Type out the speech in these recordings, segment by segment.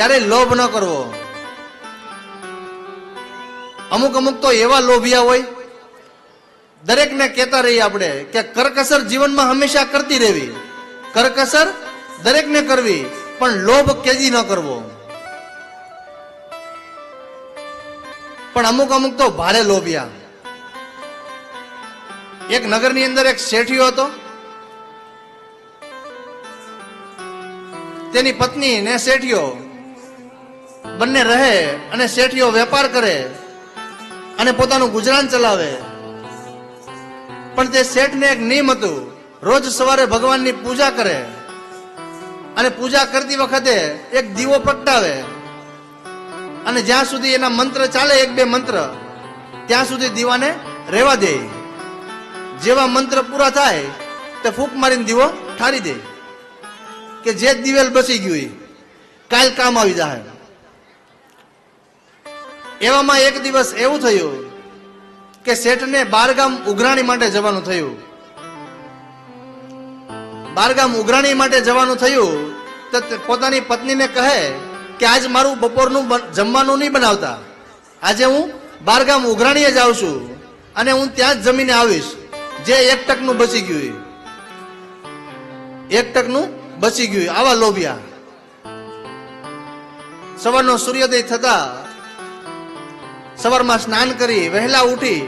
ક્યારેય લોભ ન કરવો. અમુક અમુક તો એવા લોભિયા હોય, દરેકને કહેતા રહીએ આપણે કે કરકસર જીવનમાં હંમેશા કરતી રહેવી, કરકસર દરેકને કરવી, પણ લોભ કેજી ન કરવો. પણ અમુક અમુક તો ભારે લોભિયા. એક નગરની અંદર એક શેઠિયો હતો, તેની પત્ની ને શેઠિયો બંને રહે અને શેઠિયો વેપાર કરે અને પોતાનું ગુજરાન ચલાવે. પણ તે શેઠને એક નિયમ હતું, રોજ સવારે ભગવાનની પૂજા કરે અને પૂજા કરતી વખતે એક દીવો પ્રગટાવે અને જ્યાં સુધી એના મંત્ર ચાલે, એક બે મંત્ર, ત્યાં સુધી દીવાને રહેવા દે. જેવા મંત્ર પૂરા થાય તે ફૂંક મારીને દીવો ઠારી દે કે જે દિવેલ બસી ગયું કાલ કામ આવી જાય. એવામાં એક દિવસ એવું થયું કે શેઠને બારગામ ઉઘરાણી માટે જવાનું થયું. બારગામ ઉઘરાણી માટે જવાનું થયું તો પોતાની પત્નીને કહે કે આજ મારું બપોરનું જમવાનું નહીં બનાવતા, આજે હું બારગામ ઉઘરાણીએ જાઉં છું અને હું ત્યાં જ જમીને આવીશ. જે 1 ટકનું બચી ગયું, 1 ટકનું બચી ગયું. આવા લોભિયા. સવારનો સૂર્યોદય થતા સવારમાં સ્નાન કરી વહેલા ઉઠી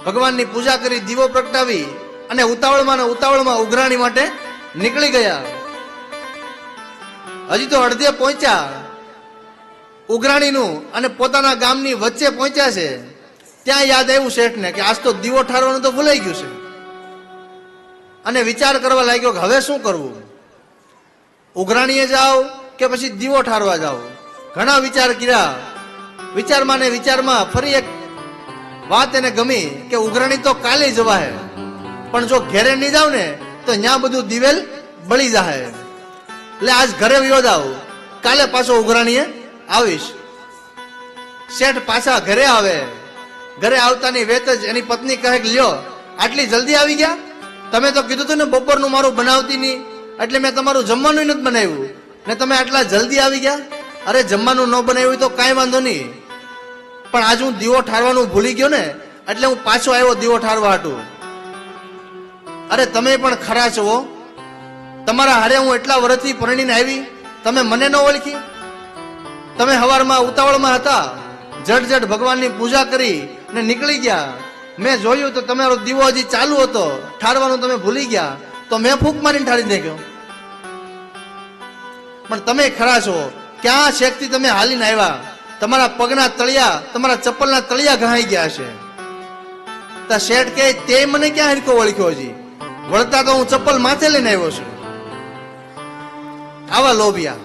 ભગવાનની પૂજા કરી દીવો પ્રગટાવી અને ઉતાવળમાં ઉઘરાણી માટે નીકળી ગયા. હજી તો અડધે પહોંચ્યા ઉઘરાણીનું અને પોતાના ગામની વચ્ચે પહોંચ્યા છે, ત્યાં યાદ આવ્યું શેઠને કે આજ તો દીવો ઠારવાનું તો ભૂલાઈ ગયું છે. અને વિચાર કરવા લાગ્યો કે હવે શું કરવું, ઉઘરાણીએ જાઓ કે પછી દીવો ઠારવા જાઓ. ઘણા વિચાર કર્યા. વિચારમાં ને વિચારમાં ફરી એક વાત એને ગમી કે ઉઘરાણી તો કાલે જવાય, પણ જો ઘેરે નહીં જાવ ને તો ત્યાં બધું દિવેલ બળી જાય. એટલે આજ ઘરે વયો જાવ, કાલે પાછો ઉઘરાણીએ આવીશ. શેઠ પાછા ઘરે આવે. ઘરે આવતાની વેત જ એની પત્ની કહે કે લ્યો આટલી જલ્દી આવી ગયા, તમે તો કીધું હતું ને બપોરનું મારું બનાવતી નહીં, એટલે મેં તમારું જમવાનું નથી બનાવ્યું ને તમે આટલા જલ્દી આવી ગયા. અરે જમવાનું ન બનાવ્યું તો કાંઈ વાંધો નહીં, પણ આજ હું દીવો ઠારવાનું ભૂલી ગયો ને એટલે હું પાછો આવ્યો દીવો ઠારવા હાટું. અરે તમે પણ ખરા છો, તમારા હારે હું એટલા વર્ષથી પરણીને આવી, તમે મને ન ઓળખી? તમે સવારમાં ઉતાવળમાં હતા, જટ ભગવાનની પૂજા કરી ને નીકળી ગયા. મેં જોયું તો તમારો દીવો હજી ચાલુ હતો, ઠારવાનું તમે ભૂલી ગયા, તો મેં ફૂંક મારીને ઠારી નાખ્યો. પણ તમે ખરા છો, ક્યાં શેકથી તમે હાલીને આવ્યા, તમારા પગના તળિયા, તમારા ચપ્પલના તળિયા ઘહાઈ ગયા છે. તો શેઠ કે તે મને ક્યાં હરખો ઓળખ્યો? હજી વળતા તો હું ચપ્પલ માથે લઈને આવ્યો છું. આવા લોભિયા.